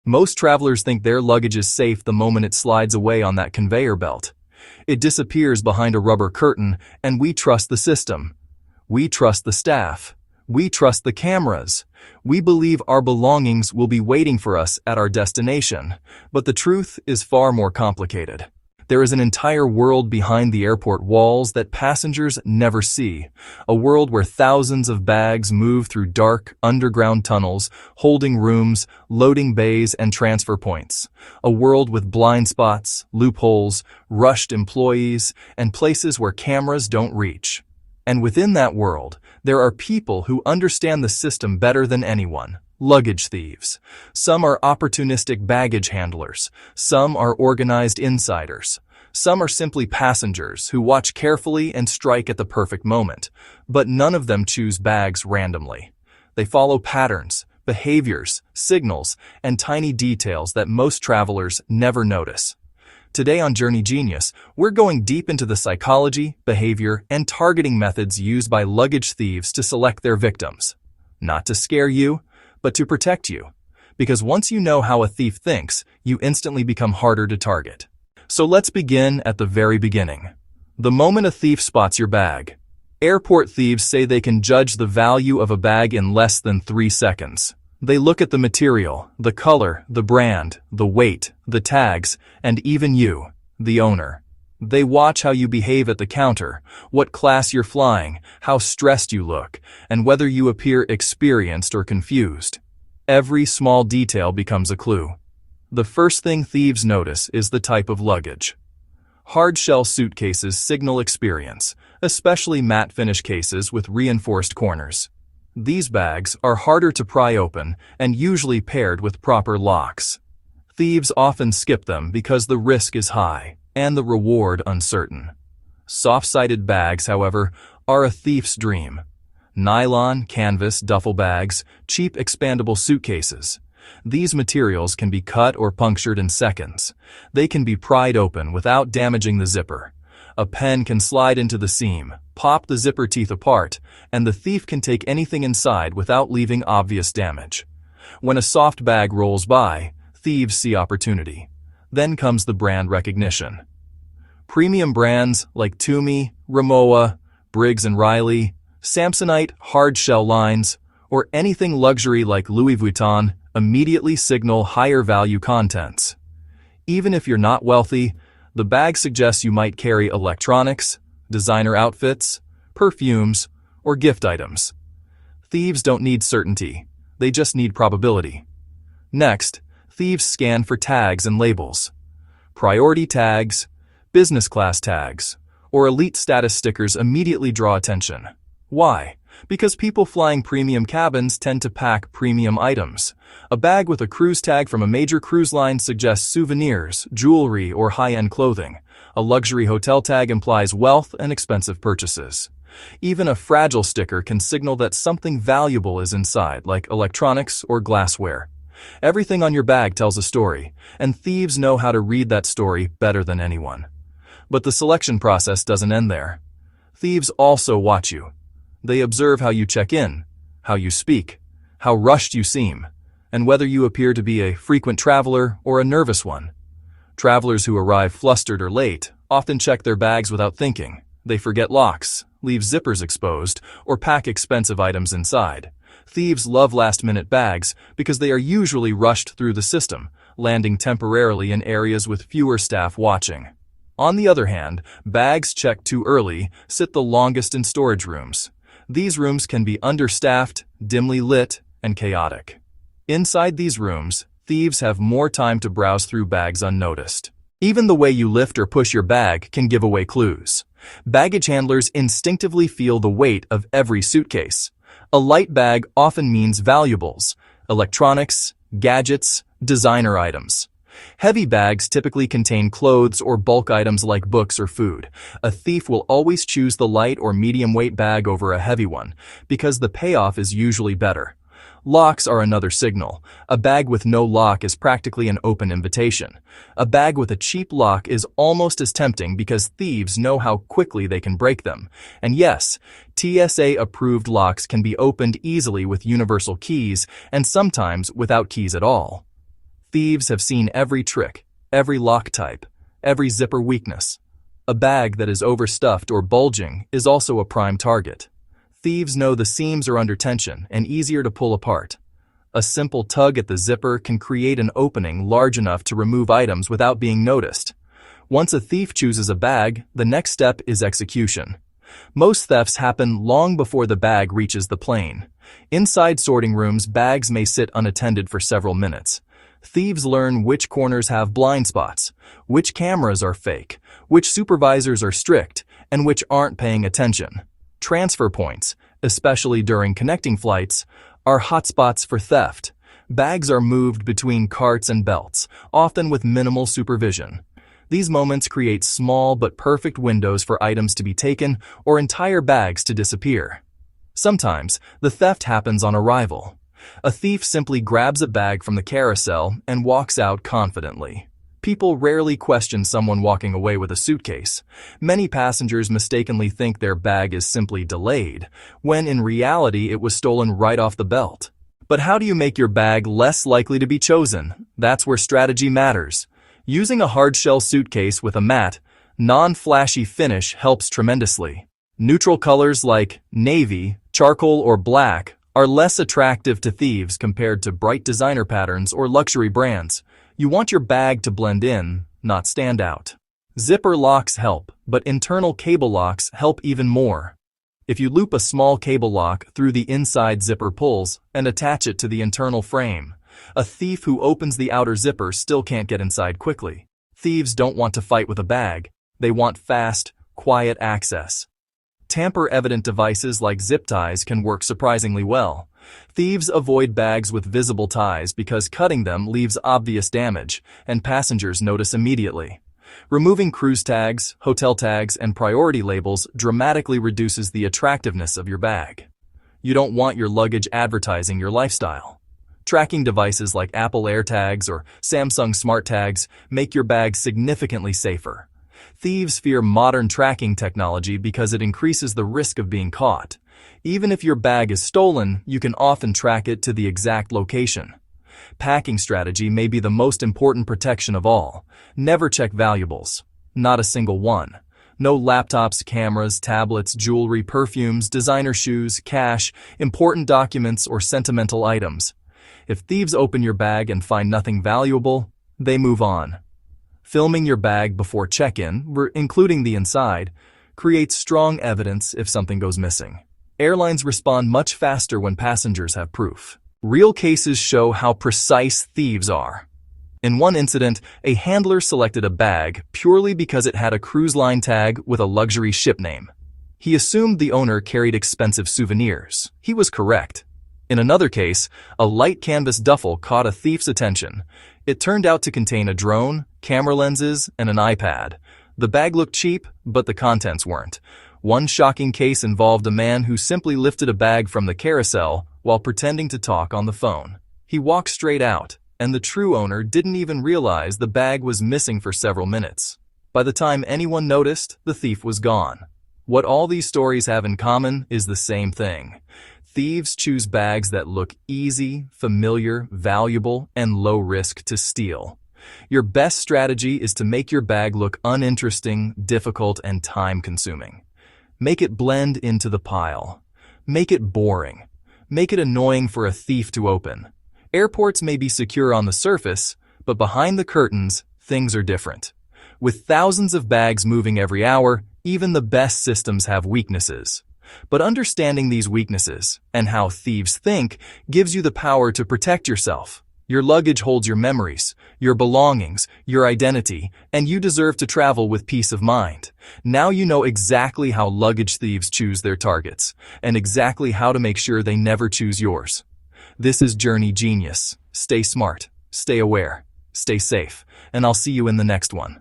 Most travelers think their luggage is safe the moment it slides away on that conveyor belt. It disappears behind a rubber curtain, and we trust the system. We trust the staff. We trust the cameras. We believe our belongings will be waiting for us at our destination. But the truth is far more complicated. There is an entire world behind the airport walls that passengers never see. A world where thousands of bags move through dark, underground tunnels, holding rooms, loading bays, and transfer points. A world with blind spots, loopholes, rushed employees, and places where cameras don't reach. And within that world, there are people who understand the system better than anyone. Luggage thieves. Some are opportunistic baggage handlers. Some are organized insiders. Some are simply passengers who watch carefully and strike at the perfect moment. But none of them choose bags randomly. They follow patterns, behaviors, signals, and tiny details that most travelers never notice. Today on Journey Genius, we're going deep into the psychology, behavior, and targeting methods used by luggage thieves to select their victims. Not to scare you, but to protect you. Because once you know how a thief thinks, you instantly become harder to target. So let's begin at the very beginning. The moment a thief spots your bag. Airport thieves say they can judge the value of a bag in less than 3 seconds. They look at the material, the color, the brand, the weight, the tags, and even you, the owner. They watch how you behave at the counter, what class you're flying, how stressed you look, and whether you appear experienced or confused. Every small detail becomes a clue. The first thing thieves notice is the type of luggage. Hard-shell suitcases signal experience, especially matte finish cases with reinforced corners. These bags are harder to pry open and usually paired with proper locks. Thieves often skip them because the risk is high and the reward uncertain. Soft-sided bags, however, are a thief's dream. Nylon, canvas, duffel bags, cheap expandable suitcases. These materials can be cut or punctured in seconds. They can be pried open without damaging the zipper. A pen can slide into the seam, pop the zipper teeth apart, and the thief can take anything inside without leaving obvious damage. When a soft bag rolls by, thieves see opportunity. Then comes the brand recognition. Premium brands like Tumi, Rimowa, Briggs & Riley, Samsonite, hard-shell lines, or anything luxury like Louis Vuitton immediately signal higher value contents. Even if you're not wealthy, the bag suggests you might carry electronics, designer outfits, perfumes, or gift items. Thieves don't need certainty, they just need probability. Next, thieves scan for tags and labels. Priority tags, business class tags, or elite status stickers immediately draw attention. Why? Because people flying premium cabins tend to pack premium items. A bag with a cruise tag from a major cruise line suggests souvenirs, jewelry, or high-end clothing. A luxury hotel tag implies wealth and expensive purchases. Even a fragile sticker can signal that something valuable is inside, like electronics or glassware. Everything on your bag tells a story, and thieves know how to read that story better than anyone. But the selection process doesn't end there. Thieves also watch you. They observe how you check in, how you speak, how rushed you seem, and whether you appear to be a frequent traveler or a nervous one. Travelers who arrive flustered or late often check their bags without thinking. They forget locks, leave zippers exposed, or pack expensive items inside. Thieves love last-minute bags because they are usually rushed through the system, landing temporarily in areas with fewer staff watching. On the other hand, bags checked too early sit the longest in storage rooms. These rooms can be understaffed, dimly lit, and chaotic. Inside these rooms, thieves have more time to browse through bags unnoticed. Even the way you lift or push your bag can give away clues. Baggage handlers instinctively feel the weight of every suitcase. A light bag often means valuables, electronics, gadgets, designer items. Heavy bags typically contain clothes or bulk items like books or food. A thief will always choose the light or medium weight bag over a heavy one because the payoff is usually better. Locks are another signal. A bag with no lock is practically an open invitation. A bag with a cheap lock is almost as tempting because thieves know how quickly they can break them. And yes, TSA-approved locks can be opened easily with universal keys and sometimes without keys at all. Thieves have seen every trick, every lock type, every zipper weakness. A bag that is overstuffed or bulging is also a prime target. Thieves know the seams are under tension and easier to pull apart. A simple tug at the zipper can create an opening large enough to remove items without being noticed. Once a thief chooses a bag, the next step is execution. Most thefts happen long before the bag reaches the plane. Inside sorting rooms, bags may sit unattended for several minutes. Thieves learn which corners have blind spots, which cameras are fake, which supervisors are strict, and which aren't paying attention. Transfer points, especially during connecting flights, are hotspots for theft. Bags are moved between carts and belts, often with minimal supervision. These moments create small but perfect windows for items to be taken or entire bags to disappear. Sometimes, the theft happens on arrival. A thief simply grabs a bag from the carousel and walks out confidently. People rarely question someone walking away with a suitcase. Many passengers mistakenly think their bag is simply delayed, when in reality it was stolen right off the belt. But how do you make your bag less likely to be chosen? That's where strategy matters. Using a hard-shell suitcase with a matte, non-flashy finish helps tremendously. Neutral colors like navy, charcoal, or black are less attractive to thieves compared to bright designer patterns or luxury brands. You want your bag to blend in, not stand out. Zipper locks help, but internal cable locks help even more. If you loop a small cable lock through the inside zipper pulls and attach it to the internal frame, a thief who opens the outer zipper still can't get inside quickly. Thieves don't want to fight with a bag. They want fast, quiet access. Tamper-evident devices like zip ties can work surprisingly well. Thieves avoid bags with visible ties because cutting them leaves obvious damage, and passengers notice immediately. Removing cruise tags, hotel tags, and priority labels dramatically reduces the attractiveness of your bag. You don't want your luggage advertising your lifestyle. Tracking devices like Apple AirTags or Samsung Smart Tags make your bag significantly safer. Thieves fear modern tracking technology because it increases the risk of being caught. Even if your bag is stolen, you can often track it to the exact location. Packing strategy may be the most important protection of all. Never check valuables. Not a single one. No laptops, cameras, tablets, jewelry, perfumes, designer shoes, cash, important documents, or sentimental items. If thieves open your bag and find nothing valuable, they move on. Filming your bag before check-in, including the inside, creates strong evidence if something goes missing. Airlines respond much faster when passengers have proof. Real cases show how precise thieves are. In one incident, a handler selected a bag purely because it had a cruise line tag with a luxury ship name. He assumed the owner carried expensive souvenirs. He was correct. In another case, a light canvas duffel caught a thief's attention. It turned out to contain a drone, camera lenses, and an iPad. The bag looked cheap, but the contents weren't. One shocking case involved a man who simply lifted a bag from the carousel while pretending to talk on the phone. He walked straight out, and the true owner didn't even realize the bag was missing for several minutes. By the time anyone noticed, the thief was gone. What all these stories have in common is the same thing. Thieves choose bags that look easy, familiar, valuable, and low risk to steal. Your best strategy is to make your bag look uninteresting, difficult, and time-consuming. Make it blend into the pile. Make it boring. Make it annoying for a thief to open. Airports may be secure on the surface, but behind the curtains, things are different. With thousands of bags moving every hour, even the best systems have weaknesses. But understanding these weaknesses, and how thieves think, gives you the power to protect yourself. Your luggage holds your memories, your belongings, your identity, and you deserve to travel with peace of mind. Now you know exactly how luggage thieves choose their targets, and exactly how to make sure they never choose yours. This is Journey Genius. Stay smart, stay aware, stay safe, and I'll see you in the next one.